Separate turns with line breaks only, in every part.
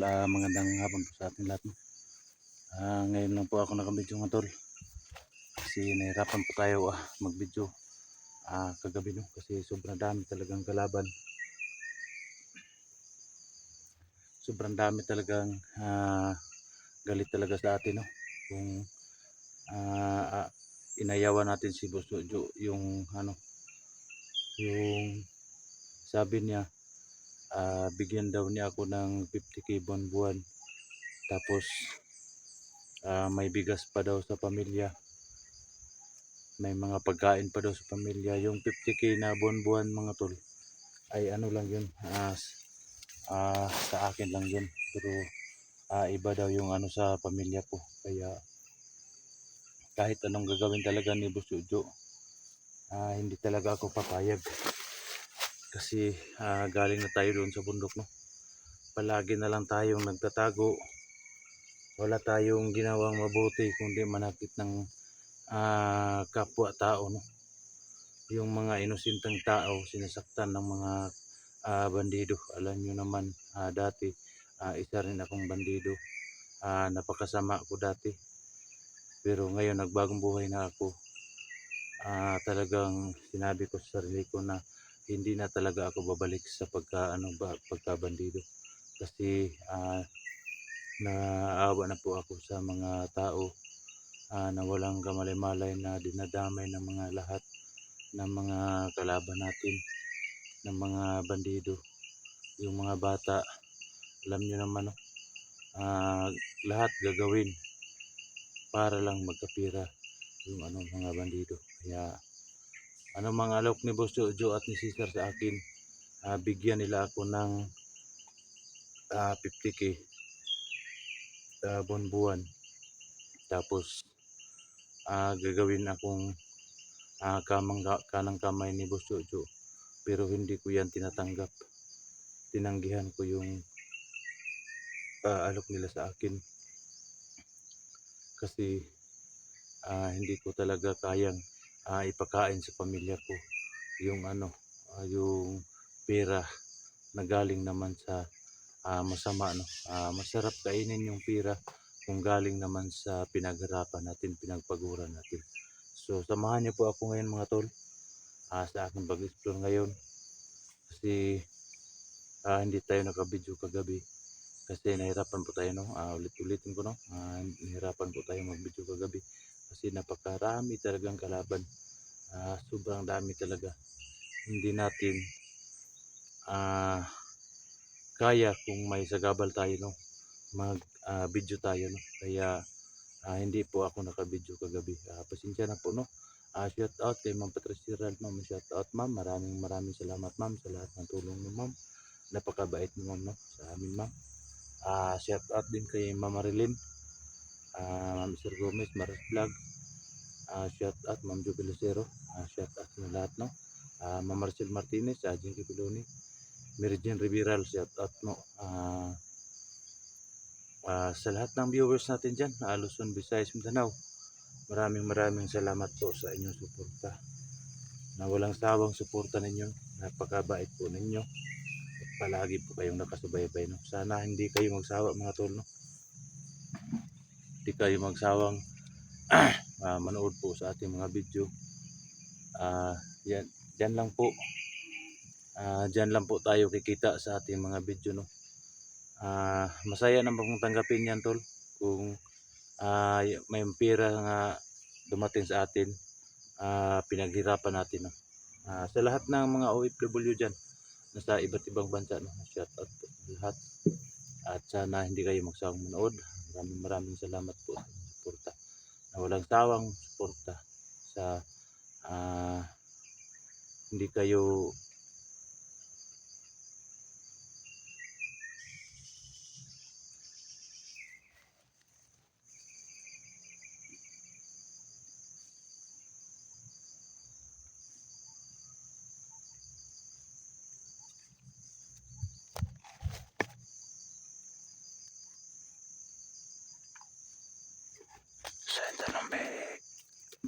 magandang hapon po sa ating lahat. Ngayon lang po ako nakabidyo mga tol. Kasi nahirapan po tayo magbidyo kagabi no. Kasi sobrang dami talagang kalaban. Sobrang dami talagang galit talaga sa atin no. Kung inayawan natin si Boss Jojo yung yung sabi niya bigyan daw niya ako ng 50k buwan-buwan. Tapos may bigas pa daw sa pamilya. May mga pagkain pa daw sa pamilya. Yung 50k na buwan-buwan mga tol ay ano lang yun, sa akin lang yun. Pero iba daw yung ano sa pamilya ko. Kaya kahit anong gagawin talaga ni Boss Jojo, hindi talaga ako papayag. Kasi galing na tayo doon sa bundok no. Palagi na lang tayong nagtatago. Wala tayong ginawang mabuti kundi manakit ng kapwa-tao no. Yung mga inosenteng tao sinasaktan ng mga bandido. Alam nyo naman dati isa rin akong bandido. Napakasama ko dati. Pero ngayon nagbagong buhay na ako. Talagang sinabi ko sa sarili ko na hindi na talaga ako babalik sa pagkabandido. Kasi naawa na po ako sa mga tao na walang kamalay-malay na dinadamay ng mga lahat ng mga kalaban natin, ng mga bandido, yung mga bata. Alam nyo naman no, lahat gagawin para lang magkapira yung mga bandido. Kaya mga alok ni Boss Jojo at ni Cesar sa akin, bigyan nila ako ng 50k buwan-buwan. Tapos gagawin akong kanang kamay ni Boss Jojo. Pero hindi ko yan tinatanggap. Tinanggihan ko yung alok nila sa akin. Kasi hindi ko talaga kayang ipakain sa pamilya ko yung yung pera na galing naman sa masama no. Masarap kainin yung pera kung galing naman sa pinaghirapan natin, pinagpaguran natin. So samahan niyo po ako ngayon mga tol sa aking pag-explore ngayon. Kasi hindi tayo nakabidyo kagabi kasi nahirapan po tayo no. Ulit-ulitin ko no, nahirapan po tayo magbidyo kagabi kasi napakarami talagang kalaban. Sobrang dami talaga. Hindi natin kaya kung may sagabal tayo no, mag video tayo no. Kaya hindi po ako nakabidyo kagabi. Pasensya na po no. Shout out kay Ma'am Patricia Ral, ma'am. Shout out ma'am. Maraming salamat ma'am sa lahat ng tulong niyo ma'am. Napakabait niyo ma'am no, sa amin ma'am. Shout out din kay Ma'am Marilyn, Ma'am Sir Gomez, Maris Vlog. Shout out Ma'am Jubilucero. Shout out sa lahat no. Ma'am Marcel Martinez, Jinky Piloni, Meridian Riviral, shout out no. Sa lahat ng viewers natin dyan, Luzon, Visayas, Mindanao, maraming salamat po sa inyong suporta. Na walang sawang suporta ninyo, napakabait po ninyo. At palagi po kayong nakasubaybay no. Sana hindi kayo magsawa mga tol no. Hindi kayo magsawang manood po sa ating mga video. Diyan lang po. Diyan lang po tayo kikita sa ating mga video no. Masaya naman pong tanggapin yan tol kung may pera nga dumating sa atin, pinaghirapan natin no. Sa lahat ng mga OFW dyan nasa iba't ibang bansa no, shout out po lahat. At sana hindi kayo magsawang manood. Maraming salamat po sa suporta na walang sawang suporta sa hindi kayo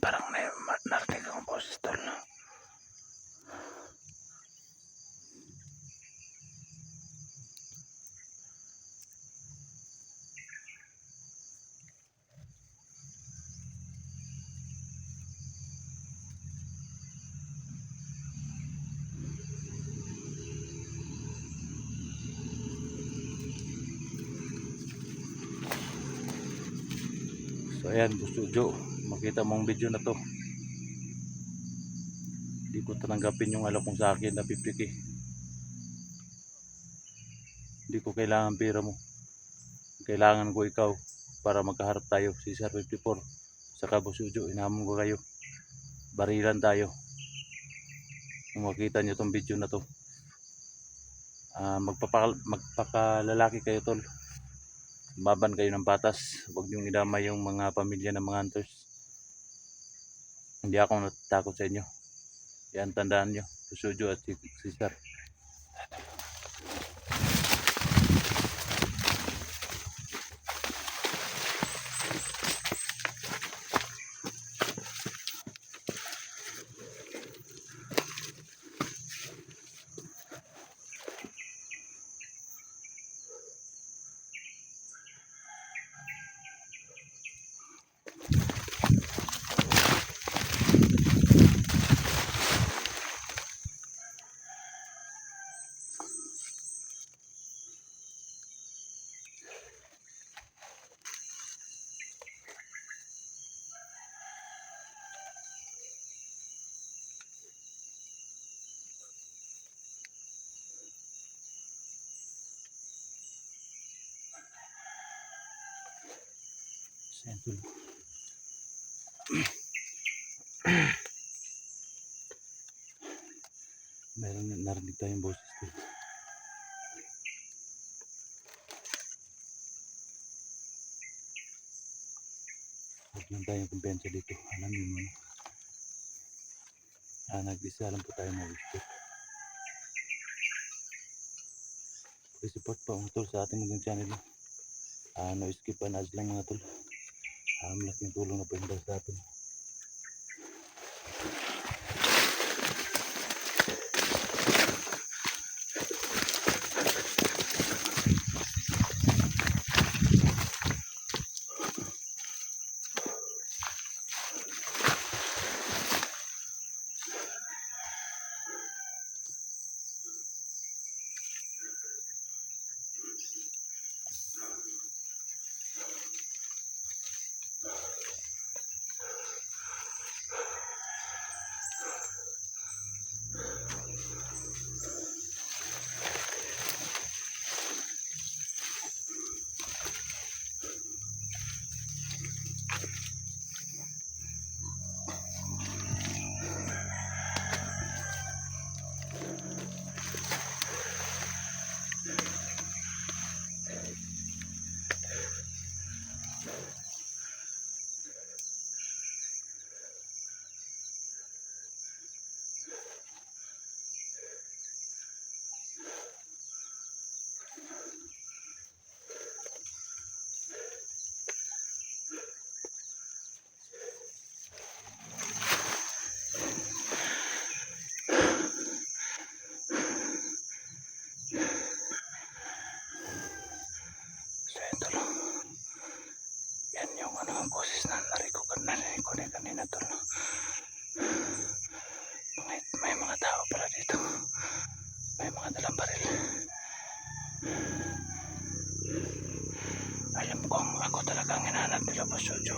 parang narinig akong boses tol no. ayan, Jo, makita mo ang video na to. Hindi ko tanggapin yung alok mo sa akin na 50k. Hindi ko kailangan pera mo. Kailangan ko ikaw para magkaharap tayo. Cesar 54. Saka Boss Jo, inahamon ko kayo. Barilan tayo. Kung makita nyo tong video na to. Magpakalalaki kayo tol. Baban kayo ng patas. Huwag niyong idamay yung mga pamilya ng mga hunters. Hindi ako natatakot sa inyo. Yan, tandaan nyo. Boss Jo at Cesar. Sentol. Meron narinig tayong boses dito. Huwag lang tayong kumpensa dito. Alam nyo mo. Nag-isa lang po tayo mag-skip. Support pa mga tol sa ating maging channel. No skip and ads lang mga tol. Malaking tulong na po yung sa atin. Boses na narinig ko na kanina tol. May mga tao pala dito. May mga dalang baril. Alam kong ako talaga ang hinahanap nila Boss Jo.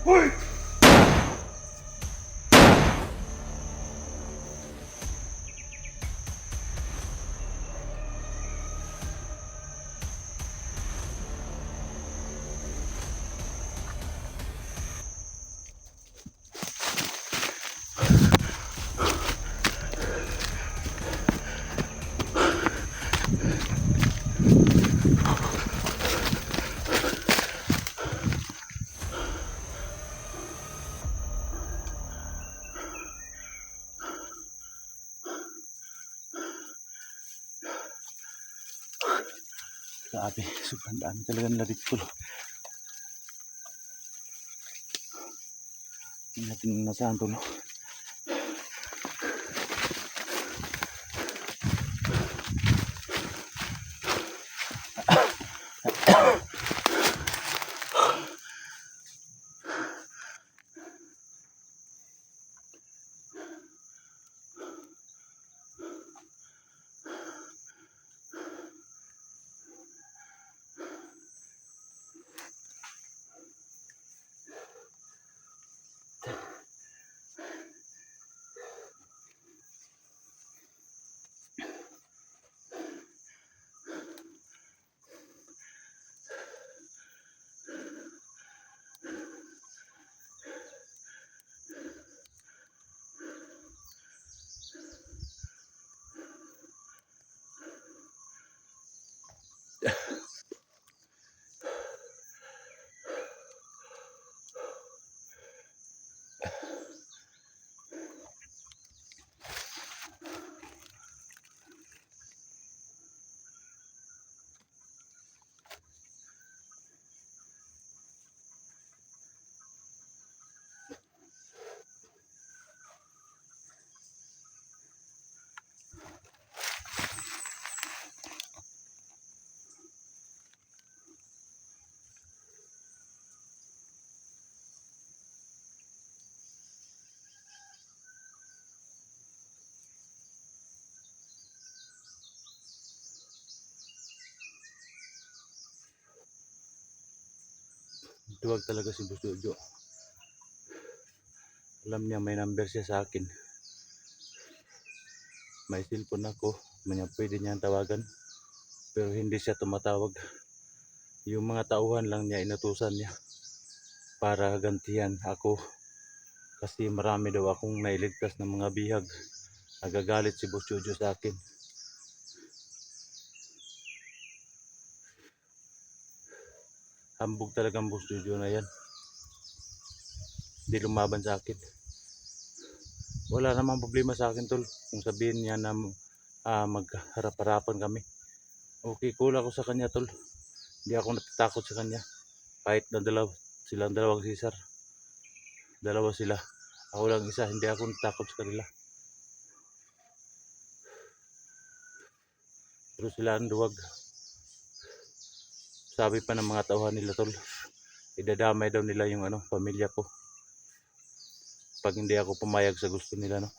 Hoy! Grabe, sobrang dami talaga nila dito. Hindi natin nasaan to, no? Duwag talaga si Boss Jojo. Alam niya may number siya sa akin. May cellphone ako. Pwede niyang tawagan. Pero hindi siya tumatawag. Yung mga tauhan lang niya, inutusan niya para gantihan ako. Kasi marami daw akong nailigtas ng mga bihag. Nagagalit si Boss Jojo sa akin. Hambog talagang Boss Jojo na yan. Hindi lumaban sa akin. Wala namang problema sa akin, tol. Kung sabihin niya na magharap-harapan kami. Okay, cool ako sa kanya, tol. Hindi ako natatakot sa kanya. Kahit na silang dalawang Cesar. Dalawa sila. Ako lang isa, hindi ako natatakot sa kanila. Pero sila ang duwag. Sabi pa ng mga tauhan nila, tol, idadamay daw nila yung pamilya ko. Pag hindi ako pumayag sa gusto nila, no.